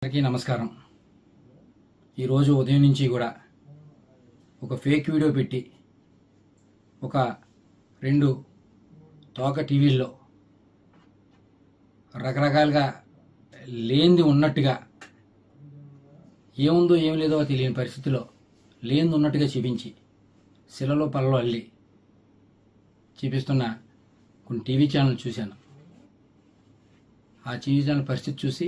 అందరికీ నమస్కారం. ఈరోజు ఉదయం నుంచి కూడా ఒక ఫేక్ వీడియో పెట్టి ఒక 2 తోక టీవీల్లో రకరకాలుగా లేనిది ఉన్నట్టుగా ఏముందో ఏం లేదో తెలియని పరిస్థితిలో లేనిది ఉన్నట్టుగా చూపించి శిలలో పల్లలో అల్లి చూపిస్తున్న కొన్ని టీవీ ఛానల్ చూశాను. ఆ టీవీ ఛానల్ పరిస్థితి చూసి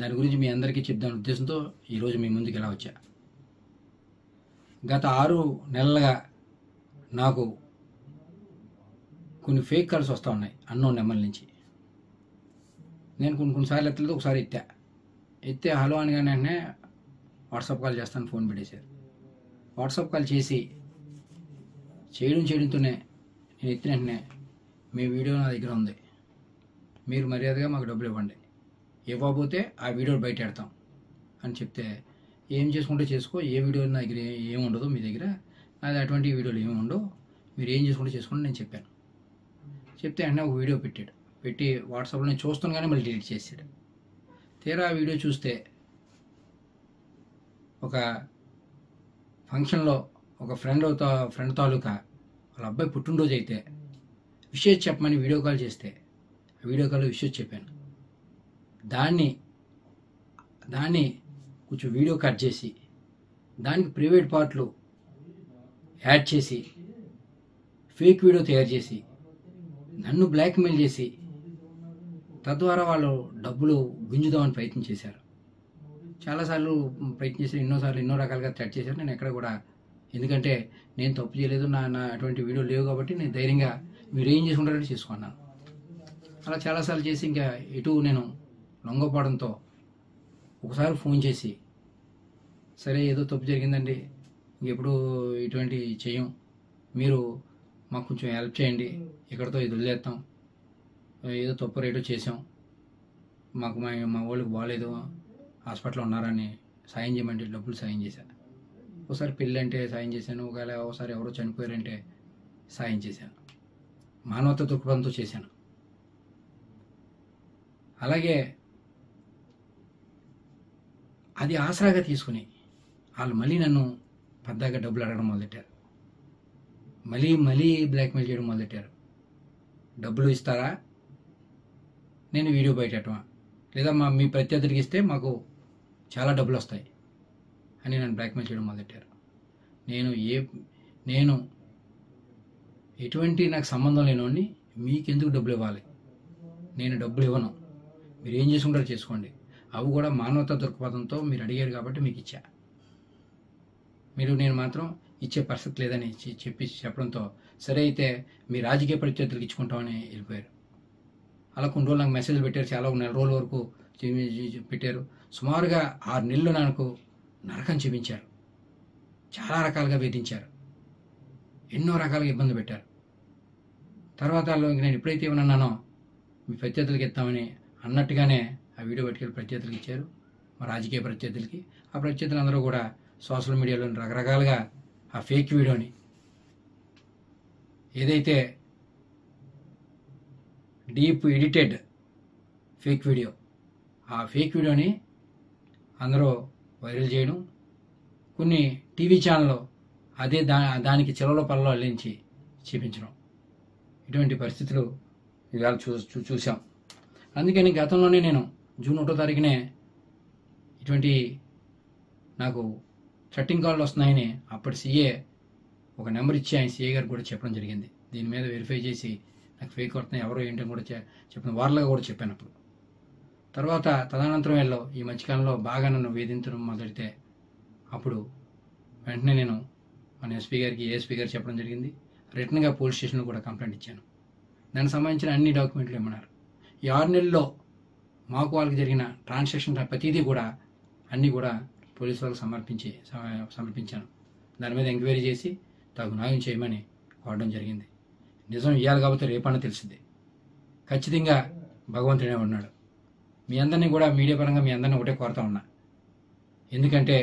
దాని గురించి మీ అందరికీ చెప్దాని ఉద్దేశంతో ఈరోజు మీ ముందుకు ఇలా వచ్చా. గత 6 నెలలుగా నాకు కొన్ని ఫేక్ కాల్స్ వస్తూ ఉన్నాయి అన్నోన్ నెంబర్ నుంచి. నేను కొన్నిసార్లు ఎత్తలేదు, ఒకసారి ఎత్తే హలో అనగానే వెంటనే వాట్సాప్ కాల్ చేస్తాను ఫోన్ పెట్టేశారు. వాట్సాప్ కాల్ చేయడంతోనే నేను ఎత్తిన వెంటనే మీ వీడియో నా దగ్గర ఉంది, మీరు మర్యాదగా మాకు డబ్బులు ఇవ్వండి, ఇవ్వకపోతే ఆ వీడియో బయట పెడతాం అని చెప్తే, ఏం చేసుకుంటే చేసుకో, ఏ వీడియో నా దగ్గర ఏమి ఉండదు, మీ దగ్గర నాది అటువంటి వీడియోలు ఏమి ఉండవు, మీరు ఏం చేసుకుంటే చేసుకోండి నేను చెప్పాను. చెప్తే వెంటనే ఒక వీడియో పెట్టి వాట్సాప్లో నేను చూస్తాను కానీ మళ్ళీ డిలీట్ చేసాడు. తీరా ఆ వీడియో చూస్తే ఒక ఫంక్షన్లో ఒక ఫ్రెండ్ తాలూకా వాళ్ళ అబ్బాయి పుట్టినరోజు అయితే విషయం చెప్పమని వీడియో కాల్ చేస్తే ఆ వీడియో కాల్లో విషయం చెప్పాను. దాన్ని కొంచెం వీడియో కట్ చేసి దానికి ప్రైవేట్ పార్ట్లు యాడ్ చేసి ఫేక్ వీడియో తయారు చేసి నన్ను బ్లాక్మెయిల్ చేసి తద్వారా వాళ్ళు డబ్బులు గుంజుదామని ప్రయత్నం చేశారు. చాలాసార్లు ప్రయత్నం చేసి ఎన్నో రకాలుగా థ్రెట్ చేశారు. నేను ఎక్కడ కూడా, ఎందుకంటే నేను తప్పు చేయలేదు, నా అటువంటి వీడియో లేవు కాబట్టి నేను ధైర్యంగా మీరు ఏం చేసుకుంటారంటే చేసుకున్నాను. అలా చాలాసార్లు చేసి ఇంకా ఎటు నేను లొంగపోవడంతో ఒకసారి ఫోన్ చేసి, సరే ఏదో తప్పు జరిగిందండి, ఇంకెప్పుడు ఇటువంటి చేయం, మీరు మాకు కొంచెం హెల్ప్ చేయండి, ఇక్కడితో ఇది వదిలేస్తాం, ఏదో తప్పు రేటో చేసాం, మాకు మా వాళ్ళకి బాగాలేదు, హాస్పిటల్లో ఉన్నారని సాయం చేయమంటే డబ్బులు సాయం చేశాను. ఒకసారి పెళ్ళి అంటే సాయం చేశాను, ఒకసారి ఎవరో చనిపోయారంటే సాయం చేశాను, మానవత దృక్పథంతో చేశాను. అలాగే అది ఆసరాగా తీసుకుని వాళ్ళు మళ్ళీ నన్ను పెద్దగా డబ్బులు అడగడం మొదలెట్టారు, మళ్ళీ బ్లాక్మెయిల్ చేయడం మొదలెట్టారు. డబ్బులు ఇస్తారా, నేను వీడియో బయటమా, లేదా మీ ప్రత్యర్థులకి ఇస్తే మాకు చాలా డబ్బులు వస్తాయి అని నన్ను బ్లాక్మెయిల్ చేయడం మొదలెట్టారు. నేను ఎటువంటి నాకు సంబంధం లేనివాడిని, మీకెందుకు డబ్బులు ఇవ్వాలి, నేను డబ్బులు ఇవ్వను, మీరు ఏం చేసుకుంటారో చేసుకోండి, అవి కూడా మానవతా దృక్పథంతో మీరు అడిగారు కాబట్టి మీకు ఇచ్చా, నేను మాత్రం ఇచ్చే పరిస్థితి లేదని చెప్పడంతో సరే అయితే మీ రాజకీయ ప్రత్యర్థులకు ఇచ్చుకుంటామని వెళ్ళిపోయారు. అలా కొన్ని రోజులు నాకు మెసేజ్లు పెట్టారు, చాలా 1 నెల రోజుల వరకు పెట్టారు. సుమారుగా 6 నెలలు నాకు నరకం చూపించారు, చాలా రకాలుగా వేధించారు, ఎన్నో రకాలుగా ఇబ్బంది పెట్టారు. తర్వాత నేను ఎప్పుడైతే ఏమన్నానో మీ ప్రత్యర్థులకి ఇస్తామని అన్నట్టుగానే ఆ వీడియో పట్టుకెళ్ళి ప్రత్యర్థులకి ఇచ్చారు, మా రాజకీయ ప్రత్యర్థులకి. ఆ ప్రత్యర్థులందరూ కూడా సోషల్ మీడియాలో రకరకాలుగా ఆ ఫేక్ వీడియోని, ఏదైతే డీప్ ఎడిటెడ్ ఫేక్ వీడియో, ఆ ఫేక్ వీడియోని అందరూ వైరల్ చేయడం, కొన్ని టీవీ ఛానల్లో అదే దానికి చెలలో పల్లలో అల్లించి చూపించడం, ఇటువంటి పరిస్థితులు ఇవాళ చూసాం. అందుకని గతంలోనే నేను జూన్ 1వ తారీఖునే ఇటువంటి నాకు థ్రెట్టింగ్ కాల్ వస్తున్నాయని అప్పటి సీఏ ఒక నెంబర్ ఇచ్చి ఆయన సీఏ గారికి కూడా చెప్పడం జరిగింది. దీని మీద వెరిఫై చేసి నాకు ఫేక్ వస్తున్నాయి, ఎవరో ఏంటని కూడా చెప్పిన వార్తలుగా కూడా చెప్పాను అప్పుడు. తర్వాత తదనంతరం ఈ మధ్యకాలంలో బాగా నన్ను వేధించడం మొదలెడితే అప్పుడు వెంటనే నేను మన ఏఎస్పీ గారికి చెప్పడం జరిగింది. రిటర్న్గా పోలీస్ స్టేషన్లో కూడా కంప్లైంట్ ఇచ్చాను. దానికి సంబంధించిన అన్ని డాక్యుమెంట్లు ఇమ్మన్నారు. ఈ 6 నెలల్లో మాకు వాళ్ళకి జరిగిన ట్రాన్సాక్షన్ ప్రతిదీ కూడా అన్నీ కూడా పోలీసు వాళ్ళకి సమర్పించాను. దాని మీద ఎంక్వైరీ చేసి తగు న్యాయం చేయమని కోరడం జరిగింది. నిజం ఇవ్వాలి కాబట్టి రేపన్నా తెలిసింది. ఖచ్చితంగా భగవంతుడే ఉన్నాడు. మీ అందరినీ కూడా మీడియా పరంగా మీ అందరినీ ఒకటే కోరుతా ఉన్నా, ఎందుకంటే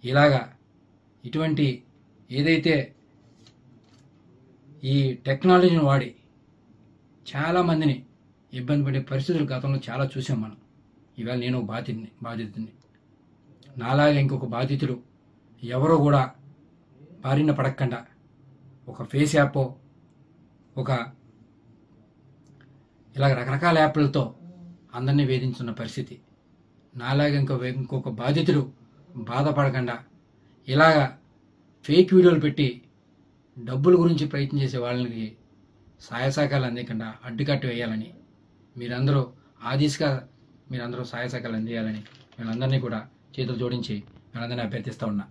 ఇలాగా ఇటువంటి ఏదైతే ఈ టెక్నాలజీని వాడి చాలామందిని ఇబ్బంది పడే పరిస్థితులు గతంలో చాలా చూసాం మనం. ఇవాళ నేను బాధితుని. నాలాగా ఇంకొక బాధితుడు ఎవరో కూడా బారిన పడకుండా ఒక ఫేస్ యాప్, ఒక ఇలాగ రకరకాల యాప్లతో అందరినీ వేధించున్న పరిస్థితి. నాలాగా ఇంకొక బాధితుడు బాధపడకుండా ఇలాగా ఫేక్ వీడియోలు పెట్టి డబ్బుల గురించి ప్రయత్నం చేసే వాళ్ళకి సహాయ సహకారాలు అందకుండా అడ్డుకట్ట వేయాలని మీరందరూ ఆ దిశగా మీరందరూ సహాయ సహకారాలు అందియాలని వీళ్ళందరినీ కూడా చేతులు జోడించి వీళ్ళందరినీ అభ్యర్థిస్తూ ఉన్నా.